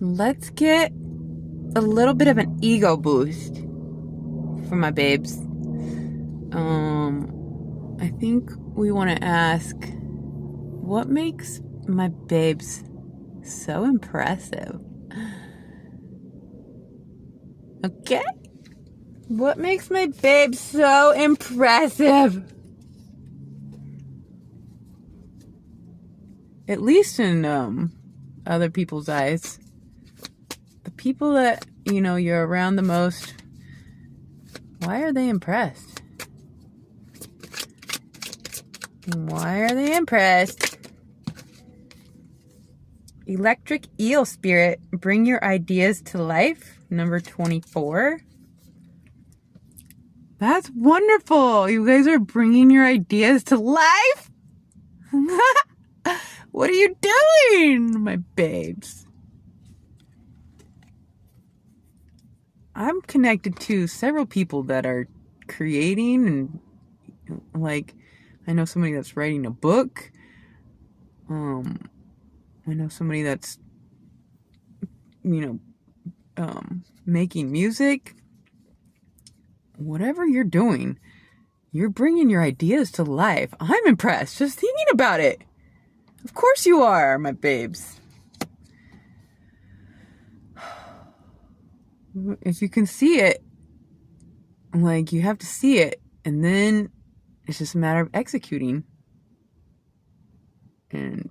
let's get a little bit of an ego boost for my babes. I think we want to ask, what makes my babes so impressive? Okay? What makes my babes so impressive? At least in other people's eyes. The people that, you're around the most, why are they impressed? Why are they impressed? Electric eel spirit, bring your ideas to life. Number 24. That's wonderful. You guys are bringing your ideas to life. What are you doing, my babes? I'm connected to several people that are creating, and I know somebody that's writing a book. I know somebody that's making music. Whatever you're doing, you're bringing your ideas to life. I'm impressed just thinking about it. Of course you are, my babes. If you can see it, you have to see it, and then it's just a matter of executing. And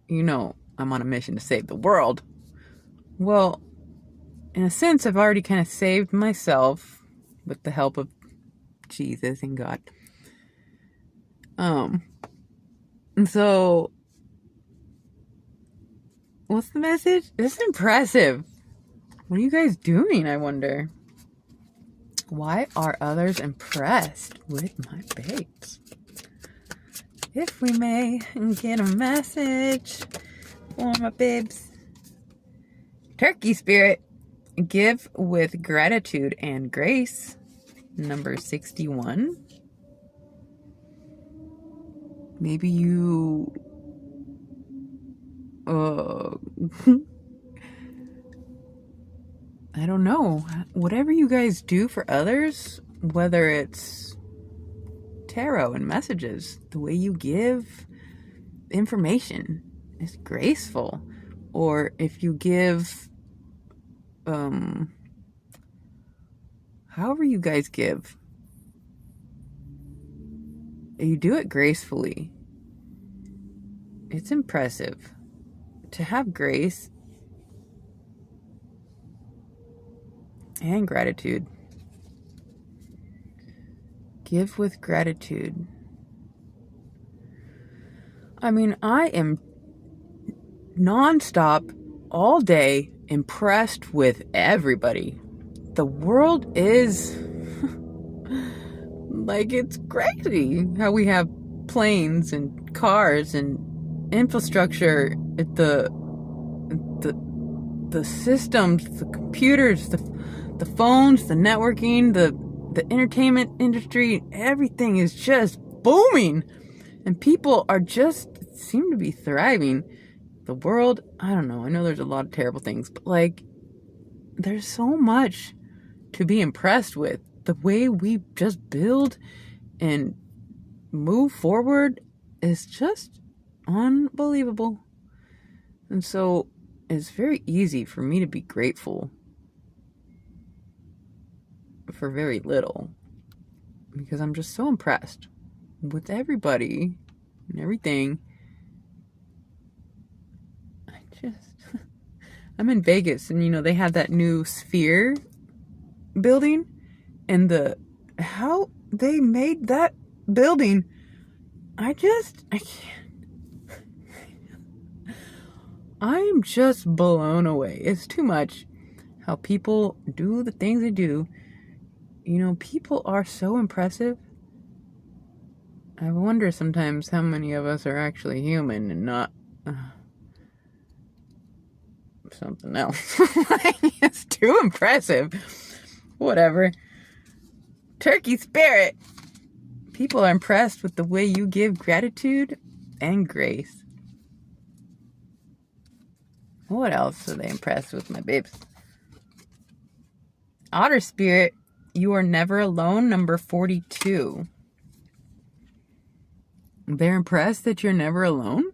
I'm on a mission to save the world. Well, in a sense, I've already kind of saved myself with the help of Jesus and God. And so, what's the message? It's impressive. What are you guys doing, I wonder? Why are others impressed with my babes? If we may get a message for my babes. Turkey spirit, give with gratitude and grace. Number 61. Maybe you I don't know. Whatever you guys do for others, whether it's tarot and messages, the way you give information is graceful. Or if you give, however you guys give, you do it gracefully. It's impressive to have grace and gratitude. Give with gratitude. I mean, I am nonstop, all day, impressed with everybody. The world is it's crazy how we have planes and cars and infrastructure, the systems, the computers, the phones, the networking, the entertainment industry. Everything is just booming, and people are just seem to be thriving. The world, I don't know. I know there's a lot of terrible things, but there's so much to be impressed with. The way we just build and move forward is just unbelievable. And so it's very easy for me to be grateful for very little, because I'm just so impressed with everybody and everything. I'm in Vegas, and they have that new Sphere building, and how they made that building, I can't. I'm just blown away. It's too much how people do the things they do. People are so impressive. I wonder sometimes how many of us are actually human and not something else. It's too impressive. Whatever. Turkey spirit. People are impressed with the way you give gratitude and grace. What else are they impressed with, my babes? Otter Spirit, you are never alone, number 42. They're impressed that you're never alone?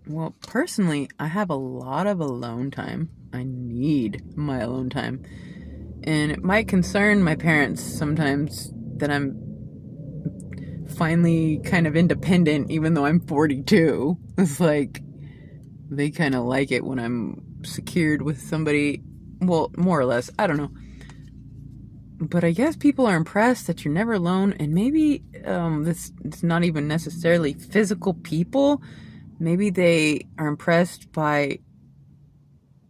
Well, personally, I have a lot of alone time. I need my alone time. And it might concern my parents sometimes that I'm finally kind of independent, even though I'm 42. It's like, they kind of like it when I'm secured with somebody. Well, more or less. I don't know. But I guess people are impressed that you're never alone. And maybe it's not even necessarily physical people. Maybe they are impressed by...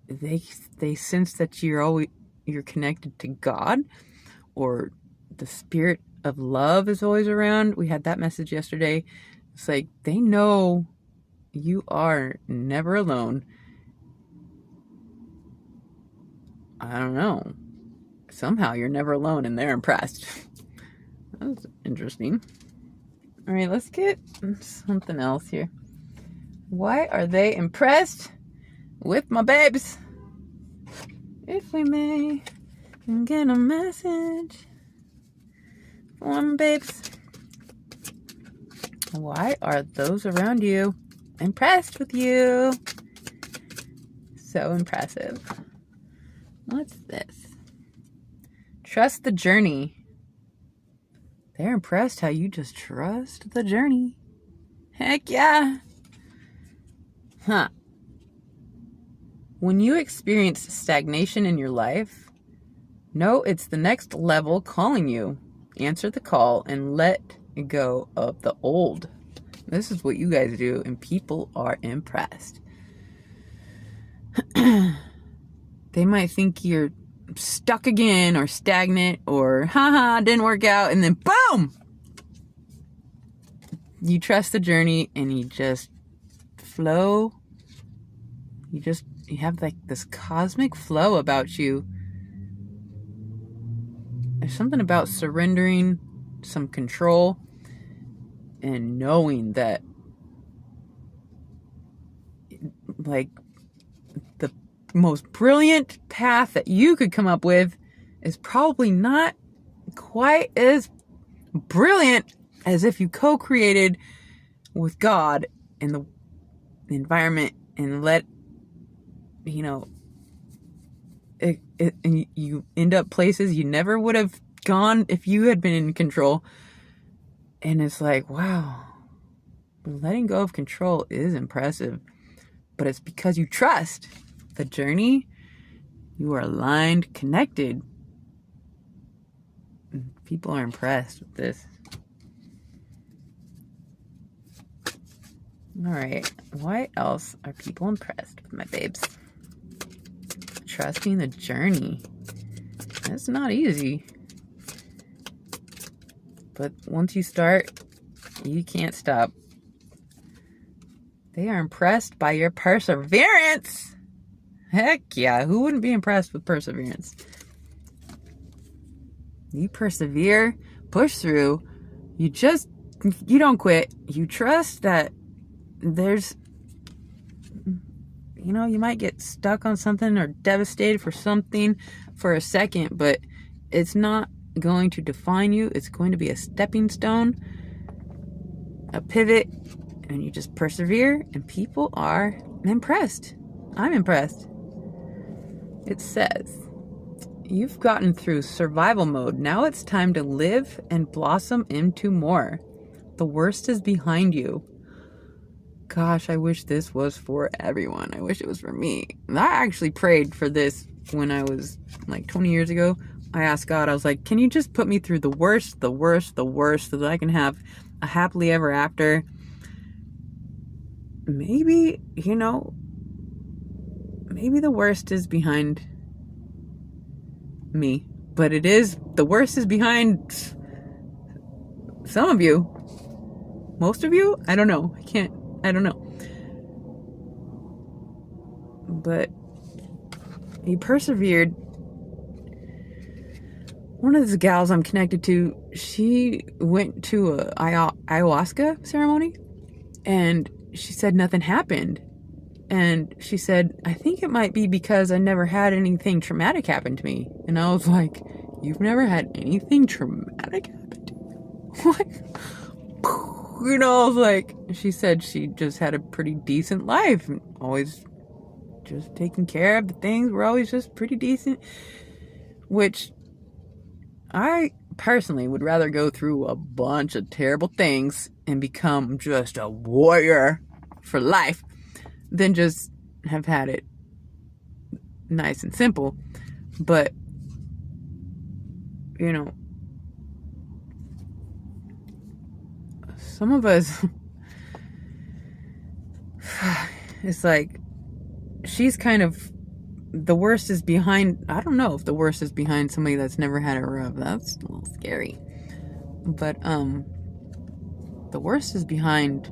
They sense that you're connected to God, or the spirit of love is always around. We had that message yesterday. It's like they know you are never alone. I don't know. Somehow you're never alone and they're impressed. That's interesting. All right, let's get something else here. Why are they impressed with my babes? If we may get a message from my babes. Why are those around you impressed with you? So impressive. What's this? Trust the journey. They're impressed how you just trust the journey. Heck yeah. Huh. When you experience stagnation in your life, know it's the next level calling you. Answer the call and let go of the old. This is what you guys do, and people are impressed. They might think you're stuck again or stagnant or haha, didn't work out, and then boom! You trust the journey and you just flow. You have like this cosmic flow about you. There's something about surrendering some control and knowing that, like, the most brilliant path that you could come up with is probably not quite as brilliant as if you co-created with God in the environment and let, and you end up places you never would have gone if you had been in control. And it's like, wow, letting go of control is impressive, but it's because you trust the journey. You are aligned, connected. People are impressed with this. All right, why else are people impressed with my babes? Trusting the journey. That's not easy. But once you start, you can't stop. They are impressed by your perseverance. Heck yeah, who wouldn't be impressed with perseverance? You persevere, push through. You don't quit. You trust that there's, you might get stuck on something or devastated for something for a second, but it's not going to define you. It's going to be a stepping stone, a pivot, and you just persevere, and people are impressed. I'm impressed. It says, you've gotten through survival mode. Now it's time to live and blossom into more. The worst is behind you. Gosh, I wish this was for everyone. I wish it was for me. I actually prayed for this when I was like 20 years ago. I asked God, I was like, can you just put me through the worst, so that I can have a happily ever after? Maybe, maybe the worst is behind me. But the worst is behind some of you. Most of you? I don't know. I don't know. But you persevered one of the gals I'm connected to, she went to a ayahuasca ceremony, and she said nothing happened. And she said, I think it might be because I never had anything traumatic happen to me. And I was like, you've never had anything traumatic happen to you? Like, you know, I was like, she said she just had a pretty decent life, and always just taking care of the things were always just pretty decent, which I personally would rather go through a bunch of terrible things and become just a warrior for life than just have had it nice and simple. But, you know, some of us, it's like, she's kind of, the worst is behind. I don't know if the worst is behind somebody that's never had a rub. That's a little scary. But the worst is behind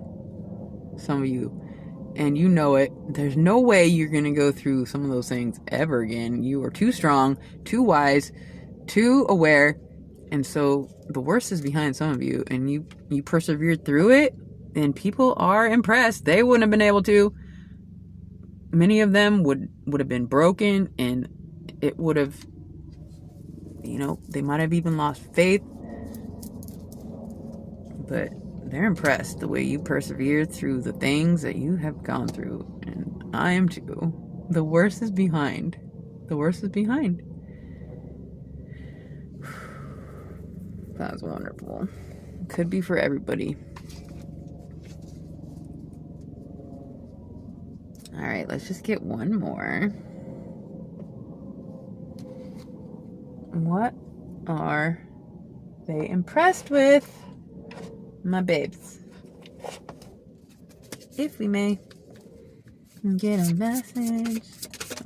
some of you, and you know it. There's no way you're gonna go through some of those things ever again. You are too strong, too wise, too aware, and so the worst is behind some of you, and you persevered through it, and people are impressed. They wouldn't have been able to. Many of them would have been broken, and it would have, you know, they might have even lost faith. But they're impressed the way you persevered through the things that you have gone through. And I am too. The worst is behind. The worst is behind. That was wonderful. Could be for everybody. All right, let's just get one more. What are they impressed with, my babes? If we may get a message.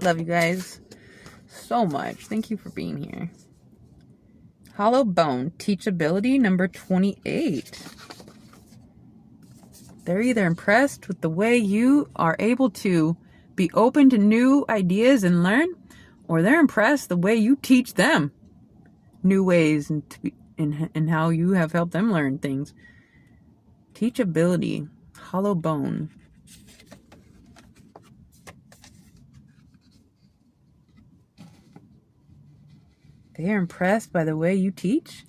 Love you guys so much. Thank you for being here. Hollow Bone, teachability number 28. They're either impressed with the way you are able to be open to new ideas and learn, or they're impressed the way you teach them new ways and how you have helped them learn things. Teachability, Hollow Bone. They are impressed by the way you teach,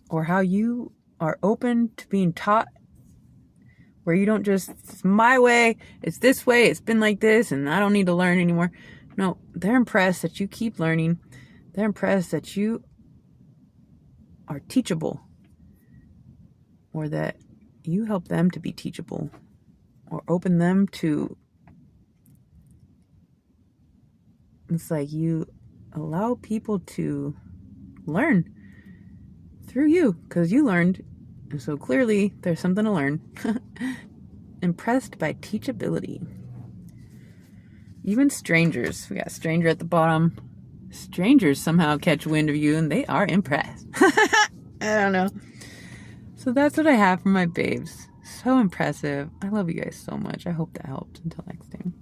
or how you are open to being taught, where you don't just, it's my way, it's this way, it's been like this, and I don't need to learn anymore. No, they're impressed that you keep learning. They're impressed that you are teachable, or that you help them to be teachable, or open them to, it's like you allow people to learn through you, because you learned, and so clearly there's something to learn. Impressed by teachability. Even strangers, we got stranger at the bottom. Strangers somehow catch wind of you and they are impressed. I don't know. So that's what I have for my babes. So impressive. I love you guys so much. I hope that helped. Until next time.